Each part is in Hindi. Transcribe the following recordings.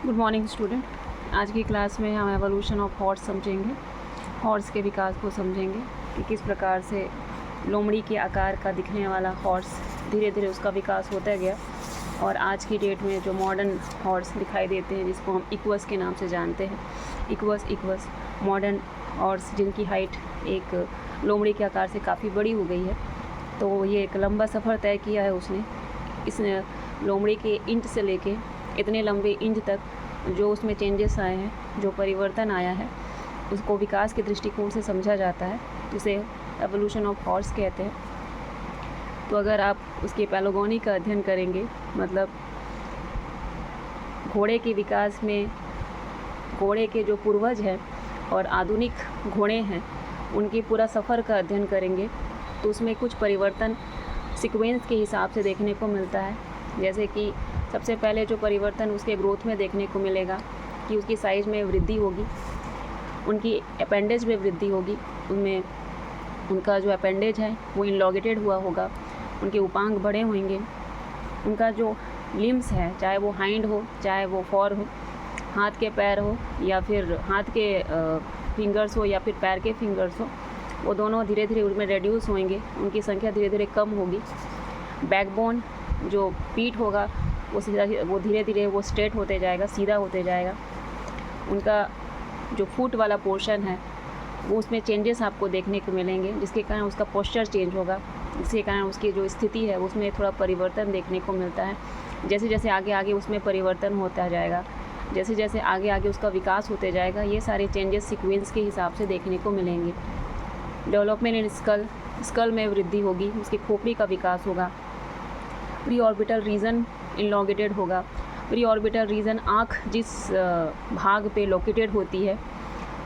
Good morning student. आज की क्लास में हम एवोल्यूशन ऑफ हॉर्स समझेंगे। हॉर्स के विकास को समझेंगे कि किस प्रकार से लोमड़ी के आकार का दिखने वाला हॉर्स धीरे धीरे उसका विकास होता गया और आज की डेट में जो मॉडर्न हॉर्स दिखाई देते हैं जिसको हम इक्वस के नाम से जानते हैं। इक्वस मॉडर्न हॉर्स जिनकी हाइट एक लोमड़ी के आकार से काफ़ी बड़ी हो गई है। तो ये एक लंबा सफ़र तय किया है उसने। इस लोमड़ी के इंच से लेके इतने लंबे इंच तक जो उसमें चेंजेस आए हैं, जो परिवर्तन आया है, उसको विकास के दृष्टिकोण से समझा जाता है, जिसे एवोल्यूशन ऑफ हॉर्स कहते हैं। तो अगर आप उसके पैलोगोनी का अध्ययन करेंगे, मतलब घोड़े के विकास में घोड़े के जो पूर्वज हैं और आधुनिक घोड़े हैं उनकी पूरा सफ़र का अध्ययन करेंगे, तो उसमें कुछ परिवर्तन सीक्वेंस के हिसाब से देखने को मिलता है। जैसे कि सबसे पहले जो परिवर्तन उसके ग्रोथ में देखने को मिलेगा कि उसकी साइज़ में वृद्धि होगी, उनकी अपेंडेज में वृद्धि होगी, उनमें उनका जो अपेंडेज है वो इनलॉगेटेड हुआ होगा, उनके उपांग बड़े होंगे, उनका जो लिम्स है चाहे वो हाइंड हो चाहे वो फॉर हो, हाथ के पैर हो या फिर हाथ के फिंगर्स हो या फिर पैर के फिंगर्स हो, वो दोनों धीरे धीरे उनमें रेड्यूस होंगे, उनकी संख्या धीरे धीरे कम होगी। बैकबोन जो पीठ होगा वो धीरे धीरे वो स्ट्रेट होते जाएगा, सीधा होते जाएगा। उनका जो फुट वाला पोर्शन है वो उसमें चेंजेस आपको देखने को मिलेंगे, जिसके कारण उसका पोस्चर चेंज होगा, जिसके कारण उसकी जो स्थिति है उसमें थोड़ा परिवर्तन देखने को मिलता है। जैसे जैसे आगे आगे उसमें परिवर्तन होता जाएगा, जैसे जैसे आगे आगे उसका विकास होते जाएगा, ये सारे चेंजेस सीक्वेंस के हिसाब से देखने को मिलेंगे। डेवलपमेंट इन स्कल में वृद्धि होगी, उसकी खोपड़ी का विकास होगा। प्री ऑर्बिटल रीजन इनलॉगेटेड होगा। प्री ऑर्बिटल रीजन आँख जिस भाग पे लोकेटेड होती है,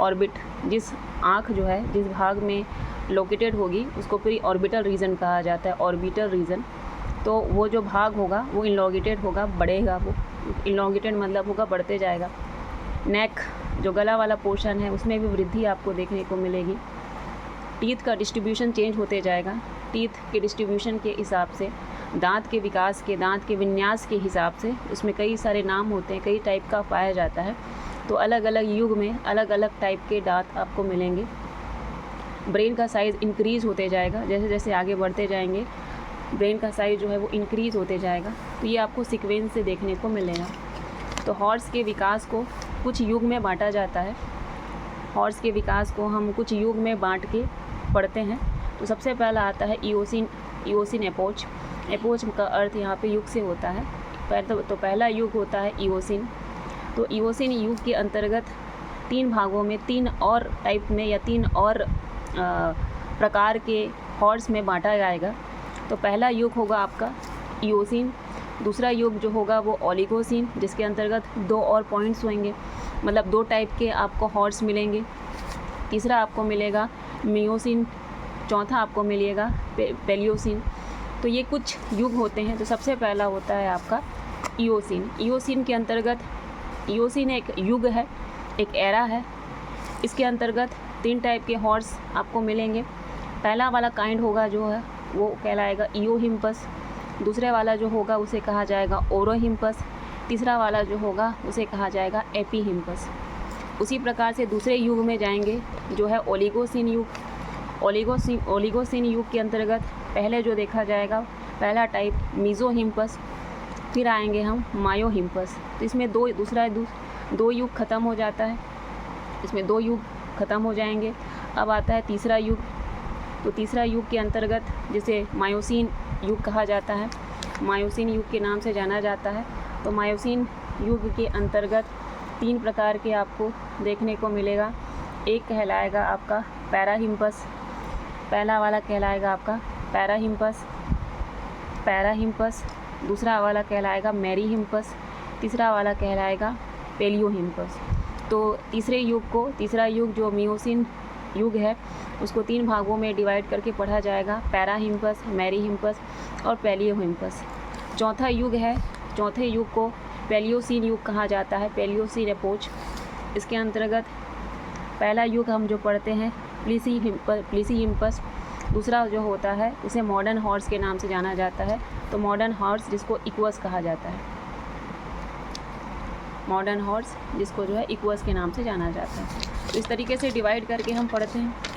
ऑर्बिट जिस आँख जो है जिस भाग में लोकेटेड होगी उसको प्री ऑर्बिटल रीजन कहा जाता है, ऑर्बिटल रीजन। तो वो जो भाग होगा वो इनलॉगेटेड होगा, बढ़ेगा। वो इनलॉगेटेड मतलब होगा बढ़ते जाएगा। नेक जो गला वाला पोर्शन है उसमें भी वृद्धि आपको देखने को मिलेगी। टीथ का डिस्ट्रीब्यूशन चेंज होते जाएगा। टीथ के डिस्ट्रीब्यूशन के हिसाब से, दांत के विकास के, दांत के विन्यास के हिसाब से उसमें कई सारे नाम होते हैं, कई टाइप का पाया जाता है। तो अलग अलग युग में अलग अलग टाइप के दांत आपको मिलेंगे। ब्रेन का साइज़ इंक्रीज़ होते जाएगा, जैसे जैसे आगे बढ़ते जाएंगे ब्रेन का साइज़ जो है वो इंक्रीज़ होते जाएगा। तो ये आपको सीक्वेंस से देखने को मिलेगा। तो हॉर्स के विकास को कुछ युग में बांटा जाता है। हॉर्स के विकास को हम कुछ युग में बांट के पढ़ते हैं। तो सबसे पहला आता है ईओसिन एपोच। एपोच का अर्थ यहाँ पे युग से होता है। तो पहला युग होता है ईओसिन। तो ईओसिन युग के अंतर्गत 3 भागों में 3 और टाइप में या 3 और प्रकार के हॉर्स में बांटा जाएगा। तो पहला युग होगा आपका ईओसिन। दूसरा युग जो होगा वो ओलिगोसिन, जिसके अंतर्गत 2 और पॉइंट्स होंगे, मतलब 2 टाइप के आपको हॉर्स मिलेंगे। तीसरा आपको मिलेगा मियोसिन। चौथा आपको मिलेगा पेलियोसिन। तो ये कुछ युग होते हैं। तो सबसे पहला होता है आपका ईओसिन। ईओसिन के अंतर्गत, ईओसिन एक युग है, एक एरा है। इसके अंतर्गत 3 टाइप के हॉर्स आपको मिलेंगे। पहला वाला काइंड होगा जो है वो कहलाएगा ईओहिम्पस। दूसरे वाला जो होगा उसे कहा जाएगा ओरोहिम्पस। तीसरा वाला जो होगा उसे कहा जाएगा एपीहिम्पस। उसी प्रकार से दूसरे युग में जाएंगे जो है ओलिगोसिन युग। ओलिगोसिन युग के अंतर्गत पहले जो देखा जाएगा पहला टाइप मीज़ोहिम्पस, फिर आएंगे हम मायोहिम्पस। तो इसमें दो युग ख़त्म हो जाता है, इसमें 2 युग ख़त्म हो जाएंगे। अब आता है तीसरा युग। तो तीसरा युग के अंतर्गत जिसे मायोसिन युग कहा जाता है, मायोसिन युग के नाम से जाना जाता है। तो मायोसिन युग के अंतर्गत 3 प्रकार के आपको देखने को मिलेगा। एक कहलाएगा आपका पैराहिम्पस। पहला वाला कहलाएगा आपका पैराहिम्पस। दूसरा वाला कहलाएगा मेरीहिम्पस। तीसरा वाला कहलाएगा पेलियोहिम्पस। तो तीसरा युग जो मियोसिन युग है उसको 3 भागों में डिवाइड करके पढ़ा जाएगा, पैराहिम्पस, मेरीहिम्पस और पेलियोहिम्पस। चौथा युग है, चौथे युग को पेलियोसिन युग कहा जाता है, पेलियोसिन एपोच। इसके अंतर्गत पहला युग हम जो पढ़ते हैं प्लीसीहिम्पस। दूसरा जो होता है उसे मॉडर्न हॉर्स के नाम से जाना जाता है। तो मॉडर्न हॉर्स जिसको इक्वस कहा जाता है। मॉडर्न हॉर्स जिसको जो है इक्वस के नाम से जाना जाता है। तो इस तरीके से डिवाइड करके हम पढ़ते हैं।